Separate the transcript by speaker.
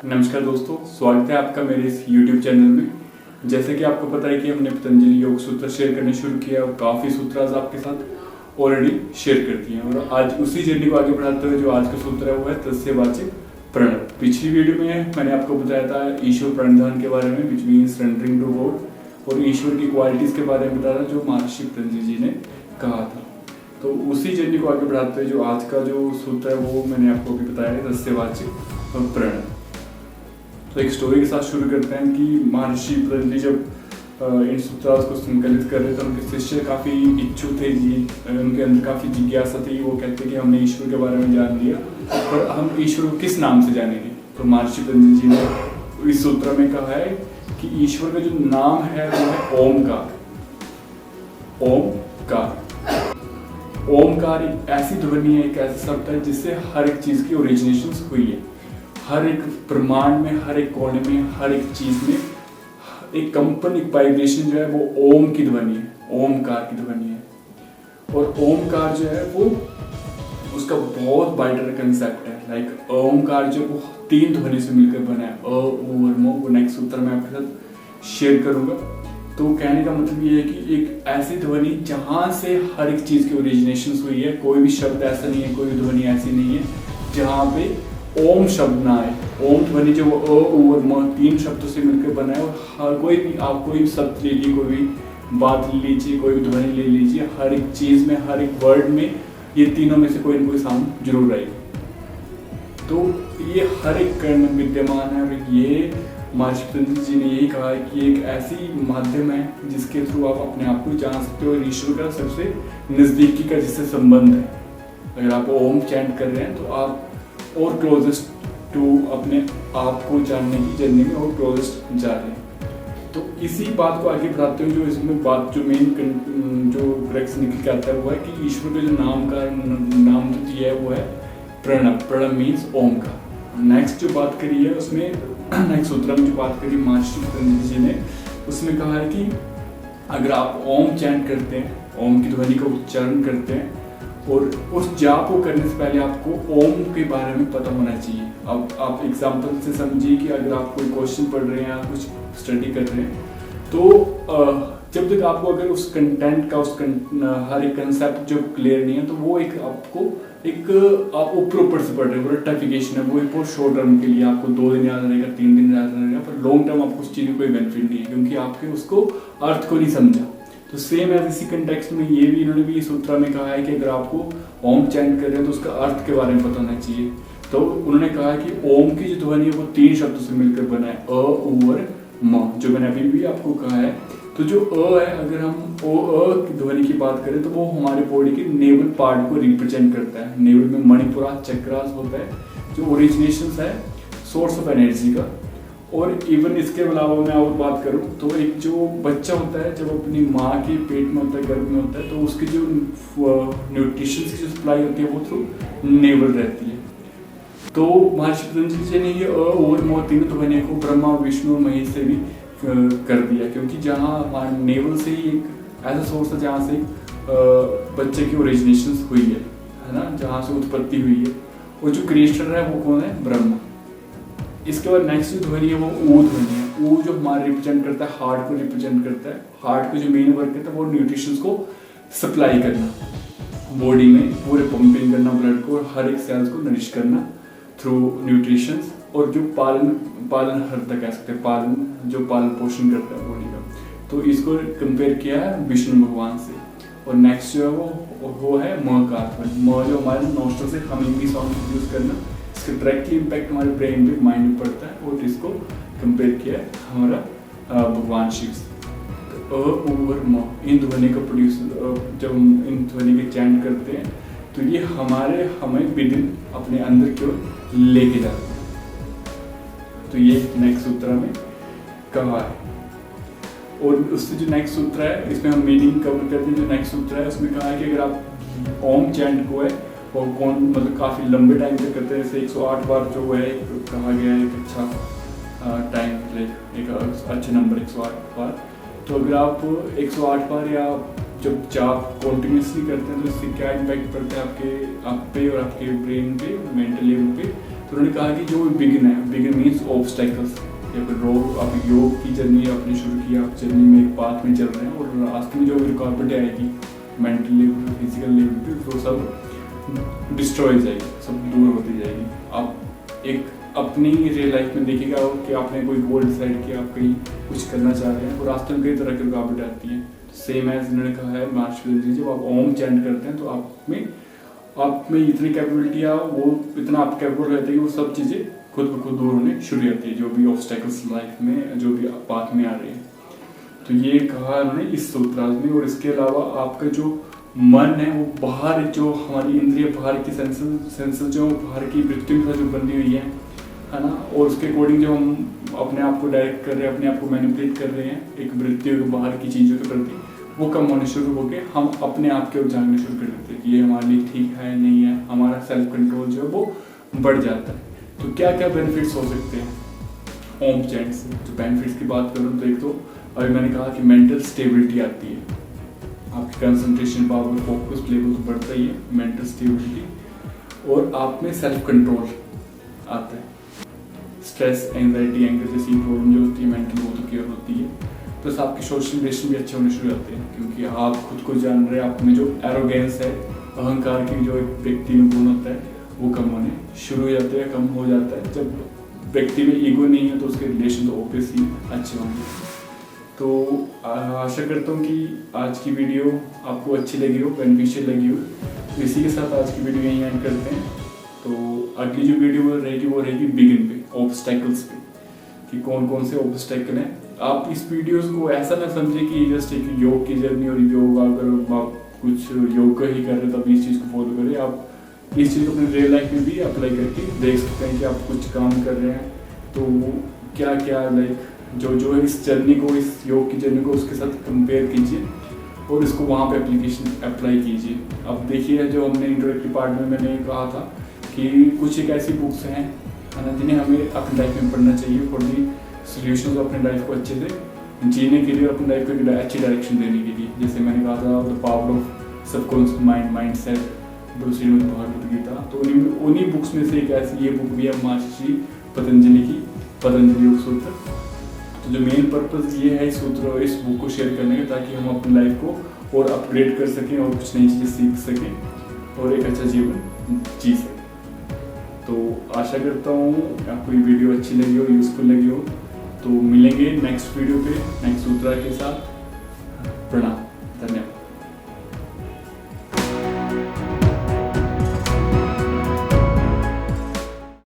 Speaker 1: नमस्कार दोस्तों, स्वागत है आपका मेरे इस YouTube चैनल में। जैसे कि आपको पता है कि हमने पतंजलि योग सूत्र शेयर करने शुरू किया और काफ़ी सूत्र आज आपके साथ ऑलरेडी शेयर कर दिए हैं। और आज उसी जर्नी को आगे बढ़ाते हुए जो आज का सूत्र है वो है तस्यवाचक प्रणव। पिछली वीडियो में मैंने आपको बताया था ईश्वर प्रणिधान के बारे में, which means surrendering to God, और ईश्वर की क्वालिटीज़ के बारे में बताया जो महर्षि पतंजलि जी ने कहा था। तो उसी जर्नी को आगे बढ़ाते हुए जो आज का जो सूत्र है वो मैंने आपको अभी बताया है, तस्यवाचक प्रणव। तो एक स्टोरी के साथ शुरू करते हैं कि महर्षि पतंजलि जब इन सूत्रास को संकलित कर रहे थे, उनके शिष्य काफ़ी इच्छुक थे जी, उनके अंदर काफ़ी जिज्ञासा थी। वो कहते कि हमने ईश्वर के बारे में जान लिया, पर हम ईश्वर को किस नाम से जानेंगे। तो महर्षि पतंजलि जी ने इस सूत्र में कहा है कि ईश्वर का जो नाम है वो है ओमकार। ओमकार ओमकार एक ऐसी ध्वनि है, एक ऐसा शब्द है जिससे हर एक चीज़ की ओरिजिनेशन हुई है। हर एक ब्रह्मांड में, हर एक कोने में, हर एक चीज में एक कंपन, एक वाइब्रेशन जो है वो ओम की ध्वनि है, ओमकार की ध्वनि है। और ओमकार जो है वो उसका बहुत वाइडर कंसेप्ट है। लाइक ओमकार जो वो 3 ध्वनि से मिलकर बना है, अ, उ और म। वो नेक्स्ट सूत्र में आपके साथ शेयर करूंगा। तो कहने का मतलब ये है कि एक ऐसी ध्वनि जहां से हर एक चीज की ओरिजिनेशन हुई है। कोई भी शब्द ऐसा नहीं है, कोई ध्वनि ऐसी नहीं है जहाँ पे ओम शब्द ना आए। ओम ध्वनि जो अ, उ और म 3 शब्दों से मिलकर बना है। और हर कोई भी आप कोई भी शब्द ले लीजिए, कोई भी बात ले लीजिए, कोई भी ध्वनि ले लीजिए, हर एक चीज में, हर एक वर्ड में ये तीनों में से कोई ना कोई साउंड जरूर आएगी। तो ये हर एक कण में विद्यमान है। और ये महर्षि पतंजलि जी ने यही कहा है कि एक ऐसी माध्यम है जिसके थ्रू आप अपने आप को जान सकते हो। ईश्वर का सबसे नजदीकी का जिससे संबंध है। अगर आप ओम चैंट कर रहे हैं तो आप और क्लोजेस्ट टू अपने आप को जानने की जर्नी में और क्लोजेस्ट जा रहे हैं। तो इसी बात को आगे बढ़ाते हुए जो इसमें बात जो मेन जो ब्रेक्स निकल के आता है वो है कि ईश्वर का जो नाम जो दिया है वो है प्रणव। प्रणव मीन्स ओम का। नेक्स्ट जो बात करी है उसमें नेक्स्ट सूत्र में जो बात करी महर्षि पतंजलि जी ने, उसमें कहा है कि अगर आप ओम चैंट करते हैं, ओम की ध्वनि का उच्चारण करते हैं, और उस जाप को करने से पहले आपको ओम के बारे में पता होना चाहिए। अब आप एग्जांपल से समझिए कि अगर आप कोई क्वेश्चन पढ़ रहे हैं या कुछ स्टडी कर रहे हैं, तो जब तक आपको अगर उस कंटेंट का हर एक कंसेप्ट जब क्लियर नहीं है, तो वो एक आपको आप ऊपर से पढ़ रहे हो, रट्टाफिकेशन है, वो एक बहुत शॉर्ट टर्म के लिए आपको 2 दिन याद रहेगा, 3 दिन याद रहेगा, पर लॉन्ग टर्म आपको उस चीज़ की कोई बेनिफिट नहीं है क्योंकि आपके उसको अर्थ को नहीं समझा। तो सेम एज इसी कंटेक्स्ट में ये भी इन्होंने भी इस सूत्र में कहा है कि अगर आपको ओम चैंट कर रहे हैं तो उसका अर्थ के बारे में पता होना चाहिए। तो उन्होंने कहा कि ओम की जो ध्वनि है वो 3 शब्दों से मिलकर बना है, अ, उ और म, जो मैंने अभी भी आपको कहा है। तो जो अ है, अगर हम अ की ध्वनि की बात करें तो वो हमारे बॉडी के नेवल पार्ट को रिप्रेजेंट करता है। नेवल में मणिपुरा चक्रास होता है जो ओरिजिनेशन है सोर्स ऑफ एनर्जी का। और इवन इसके अलावा मैं और बात करूं तो एक जो बच्चा होता है जब अपनी माँ के पेट में होता है, गर्भ में होता है, तो उसकी जो न्यूट्रिशन की जो सप्लाई होती है वो थ्रू नेवल रहती है। तो महर्षि पतंजलि जी ने ये अ, और म 3 ध्वनि को ब्रह्मा, विष्णु और महेश से भी कर दिया, क्योंकि जहाँ नेवल से ही एक ऐसा सोर्स है जहाँ से बच्चे की ओरिजिनेशन हुई है ना, जहाँ से उत्पत्ति हुई है। और जो क्रिएटर है वो कौन है? ब्रह्मा। इसके बाद नेक्स्ट जो ध्वनि है वो ऊ ध्वनि है। ऊ जो हमारा रिप्रेजेंट करता है हार्ट को रिप्रेजेंट करता है। हार्ट को जो मेन वर्क करता है वो न्यूट्रिशन को सप्लाई करना, बॉडी में पूरे पंपिंग करना ब्लड को, और हर एक सेल्स को नरिश करना थ्रू न्यूट्रिशन। और जो पालन हर तक कह सकते हैं, जो पालन पोषण करता है बॉडी का। तो इसको कंपेयर किया है विष्णु भगवान से। और नेक्स्ट जो है वो है म का ध्वनि। म जो हमारे नोस्ट्रल से हमिंग की साउंड प्रोड्यूस करना, इसका डायरेक्टली इम्पैक्ट हमारे ब्रेन पे, माइंड में पड़ता है। और इसको कंपेयर किया है हमारा भगवान शिव से। तो अ, उ और म इन ध्वनि का प्रोड्यूस, जब हम इन ध्वनि के चैंट करते हैं तो ये हमें विद इन अपने अंदर की ओर लेके जाते हैं। तो ये नेक्स्ट सूत्र में कहा है। और उससे जो नेक्स्ट सूत्र है इसमें हम मीनिंग कवर करते हैं। जो नेक्स्ट सूत्र है उसमें कहा है कि अगर आप ओम चैंट को है और कौन मतलब काफ़ी लंबे टाइम तक करते हैं, जैसे 108 बार जो है कहा गया है, एक अच्छा टाइम, एक अच्छा नंबर 108 बार। तो अगर आप 108 बार या जब जाप कॉन्टिन्यूसली करते हैं तो इससे क्या इम्पैक्ट पड़ता है आप पे और आपके ब्रेन पे, मेंटल लेवल पे। तो उन्होंने कहा कि जो बिगिन है, बिगिन मीन्स ऑब्स्टेकल्स, या फिर आप योग की जर्नी आपने शुरू की, आप जर्नी में एक पाथ में चल रहे हैं और रास्ते में जो भी रुकावटें आएगी मेंटल लेवल, फिजिकल लेवल पे, वो सब डिस्ट्रॉय हो जाएगी, सब दूर होती जाएगी। आप एक अपनी रियल लाइफ में देखिएगा कि आपने कोई गोल डिसाइड किया, आप कहीं कुछ करना चाह रहे हैं और रास्ते में कई तरह की रुकावटें आती हैं। सेम एज इन्होंने कहा है मार्शल, जब आप ओम चैंट करते हैं तो आप में इतनी कैपेबिलिटी है, वो इतना आप कैपेबल रहते हैं कि वो सब चीज़ें खुद ब खुद दूर होने शुरू होती है, जो भी ऑब्स्टेकल्स लाइफ में, जो भी पाथ में आ रहे हैं। तो ये कहा उन्होंने इस सूत्राज में। और इसके अलावा आपका जो मन है वो बाहर, जो हमारी इंद्रिय बाहर की सेंसर जो बाहर की वृत्तियों के साथ जो बंधी हुई है ना, और उसके अकॉर्डिंग जो हम अपने आप को डायरेक्ट कर रहे हैं, अपने आप को मैनिपुलेट कर रहे हैं एक वृत्तियों के बाहर की चीज़ों के प्रति, वो कम होने शुरू होकर हम अपने आप के ओर जानने शुरू कर देते हैं कि ये हमारे लिए ठीक है नहीं है। हमारा सेल्फ कंट्रोल जो है वो बढ़ जाता है। तो क्या क्या बेनिफिट्स हो सकते हैं ओम चैंट से? तो बेनिफिट्स की बात करूँ तो एक तो अभी मैंने कहा कि मेंटल स्टेबिलिटी आती है, आपकी कंसंट्रेशन पावर, फोकस लेवल तो बढ़ता ही है, मेंटल स्टेबिलिटी, और आप में सेल्फ कंट्रोल आता है। स्ट्रेस, एंजाइटी, एंगर जैसी प्रॉब्लम जो होती है मेंटल, वो तो क्लियर होती है। प्लस आपके सोशल रिलेशन भी अच्छे होने शुरू होते हैं, क्योंकि आप खुद को जान रहे हैं, आप में जो एरोगेंस है, अहंकार की जो एक व्यक्ति में गुण होता है, वो कम होने शुरू हो जाते हैं, कम हो जाता है। जब व्यक्ति में ईगो नहीं है तो उसके रिलेशन तो ऑब्वियसली अच्छे होंगे। तो आशा करता हूँ कि आज की वीडियो आपको अच्छी लगी हो, बेनिफिशियल लगी हो। तो इसी के साथ आज की वीडियो यहीं एंड करते हैं। तो अगली जो वीडियो रहेगी वो रहेगी बिगिन पे, ऑब्स्टेकल्स पे, कि कौन कौन से ऑब्स्टेकल हैं। आप इस वीडियोस को ऐसा ना समझे कि जस्ट एक योग की जर्नी और योग, अगर आप कुछ योग ही कर रहे हैं तब इस चीज़ को फॉलो करें। आप इस चीज़ को अपने रियल लाइफ में भी अप्लाई करके देख सकते हैं कि आप कुछ काम कर रहे हैं तो क्या क्या जो इस जर्नी को, इस योग की जर्नी को उसके साथ कंपेयर कीजिए और इसको वहाँ पे अप्लाई कीजिए। अब देखिए, जो हमने इंट्रोडक्टरी पार्ट में मैंने कहा था कि कुछ एक ऐसी बुक्स हैं ना जिन्हें हमें अपनी लाइफ में पढ़ना चाहिए फॉर दी सोल्यूशन, अपने लाइफ को अच्छे से जीने के लिए, अपनी लाइफ को एक अच्छी डायरेक्शन देने के लिए। जैसे मैंने कहा था the power of subconscious mind set, Shrimad Bhagavad Gita. तो उन्हीं बुक्स में से एक ऐसी ये बुक भी है महर्षि पतंजलि की, पतंजलि योग सूत्र। तो जो मेन पर्पस ये है इस बुक को शेयर करने का, ताकि हम अपनी लाइफ को और अपग्रेड कर सकें और कुछ नई चीज़ें सीख सकें और एक अच्छा जीवन जी सकें। तो आशा करता हूँ आपको ये वीडियो अच्छी लगी हो, यूजफुल लगी हो। तो मिलेंगे नेक्स्ट वीडियो पे नेक्स्ट सूत्रा के साथ। प्रणाम।